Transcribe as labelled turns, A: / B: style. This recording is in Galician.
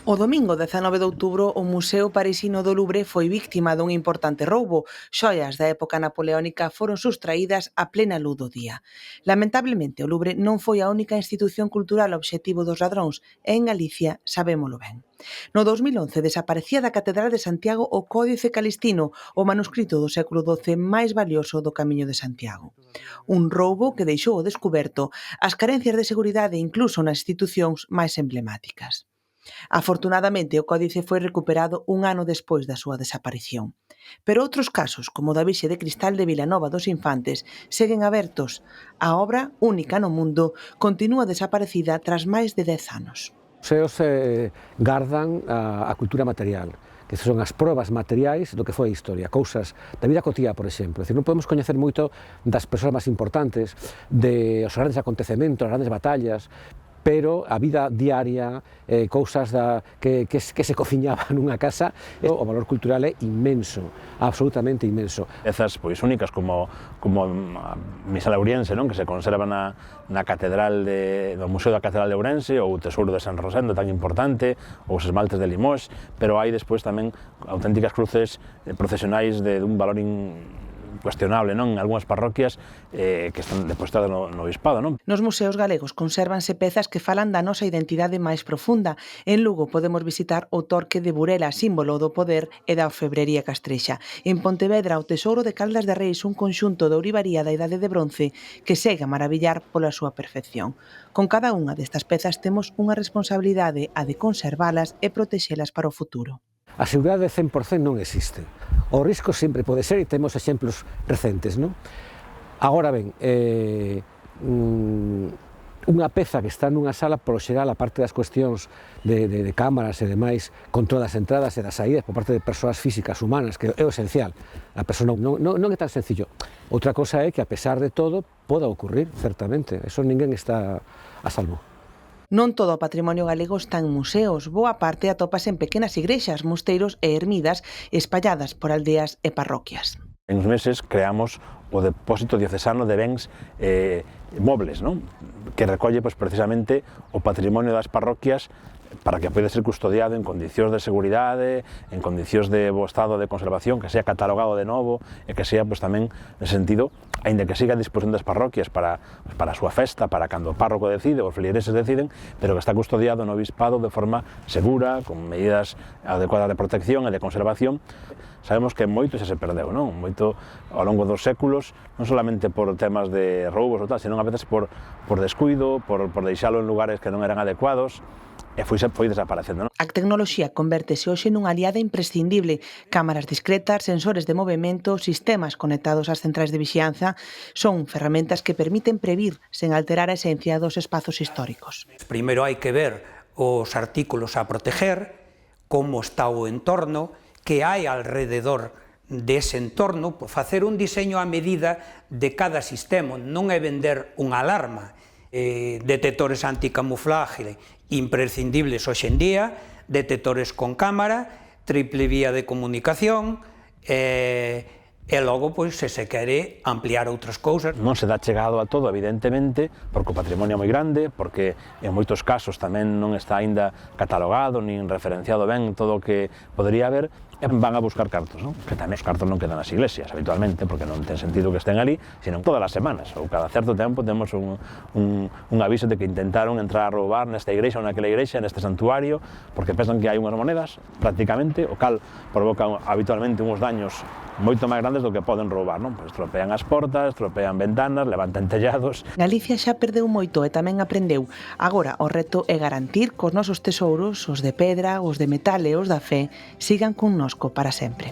A: O domingo 19 de outubro o Museo Parisino do Louvre foi víctima dun importante roubo. Xoias da época napoleónica foron sustraídas a plena luz do día. Lamentablemente, o Louvre non foi a única institución cultural obxectivo dos ladróns e en Galicia sabémolo ben. No 2011 desaparecía da Catedral de Santiago o Códice Calistino, o manuscrito do século XII máis valioso do Camiño de Santiago. Un roubo que deixou ao descuberto as carencias de seguridade incluso nas institucións máis emblemáticas. Afortunadamente, o códice foi recuperado un ano despois da súa desaparición. Pero outros casos, como o da Virxe de Cristal de Vilanova dos Infantes, seguen abertos. A obra, única no mundo, continúa desaparecida tras máis de 10 anos.
B: Os museos gardan a cultura material, que son as probas materiais do que foi a historia, cousas da vida cotiá, por exemplo. Non podemos coñecer moito das persoas máis importantes, dos grandes acontecementos, as grandes batallas, pero a vida diaria, cousas que se cociñaban nunha casa, o valor cultural é inmenso, absolutamente inmenso.
C: Pezas pois únicas como a Misa Lauriense, non? Que se conserva na catedral do Museo da Catedral de Ourense, ou o Tesouro de San Rosendo, tan importante, ou os esmaltes de Limoux, pero hai despois tamén auténticas cruces procesionais de un valor cuestionable, non? En algunhas parroquias que están depositadas no obispado, non?
A: Nos museos galegos consérvanse pezas que falan da nosa identidade máis profunda. En Lugo podemos visitar o Torque de Burela, símbolo do poder e da orfebrería castrexa. En Pontevedra, o Tesouro de Caldas de Reis, un conxunto de ourivaría da Idade de Bronce que segue a maravillar pola súa perfección. Con cada unha destas pezas temos unha responsabilidade a de conservalas e protexelas para o futuro.
B: A seguridade 100% non existe. O risco sempre pode ser, e temos exemplos recentes, non? Agora ben, unha peza que está nunha sala, polo xeral, a parte das cuestións de cámaras e demais, control das entradas e das saídas por parte de persoas físicas, humanas, que é o esencial. A persona non é tan sencillo. Outra cosa é que, a pesar de todo, poda ocurrir, certamente. Eso ninguén está a salvo.
A: Non todo o patrimonio galego está en museos, boa parte atópase en pequenas igrexas, mosteiros e ermidas espalladas por aldeas e parroquias.
C: En uns meses creamos o Depósito Diocesano de Bens Mobles, non? Que recolle precisamente o patrimonio das parroquias para que poida ser custodiado en condicións de seguridade, en condicións de bo estado de conservación, que sea catalogado de novo e que sea tamén, nese sentido, aínda que siga a disposición das parroquias para a súa festa, para cando o párroco decide ou os feligreses deciden, pero que está custodiado no obispado de forma segura, con medidas adecuadas de protección e de conservación. Sabemos que moito xa se perdeu, non? Moito ao longo dos séculos, non solamente por temas de roubos ou tal, senón a veces por descuido, por deixalo en lugares que non eran adecuados, e foi desaparecendo, non?
A: A tecnoloxía convértese hoxe nunha aliada imprescindible. Cámaras discretas, sensores de movimento, sistemas conectados ás centrais de vixianza son ferramentas que permiten previr sen alterar a esencia dos espazos históricos.
D: Primeiro hai que ver os artículos a proteger, como está o entorno, que hai alrededor dese entorno, facer un diseño a medida de cada sistema, non é vender unha alarma. Detectores anticamuflaje imprescindibles hoxe en día, detectores con cámara, triple vía de comunicación, e logo, se se quere ampliar outras cousas.
C: Non se dá chegado a todo, evidentemente, porque o patrimonio é moi grande, porque en moitos casos tamén non está aínda catalogado, nin referenciado ben todo o que podría haber, e van a buscar cartos, non? Que tamén os cartos non quedan nas iglesias, habitualmente, porque non ten sentido que estén ali, sino todas as semanas, ou cada certo tempo temos un aviso de que intentaron entrar a roubar nesta igrexa ou naquela igrexa, neste santuario, porque pensan que hai unhas monedas, prácticamente, o cal provoca habitualmente uns daños moito máis grandes do que poden roubar, non? Estropean as portas, estropean ventanas, levantan tellados.
A: Galicia xa perdeu moito e tamén aprendeu. Agora o reto é garantir que os nosos tesouros, os de pedra, os de metal e os da fe, sigan connosco para sempre.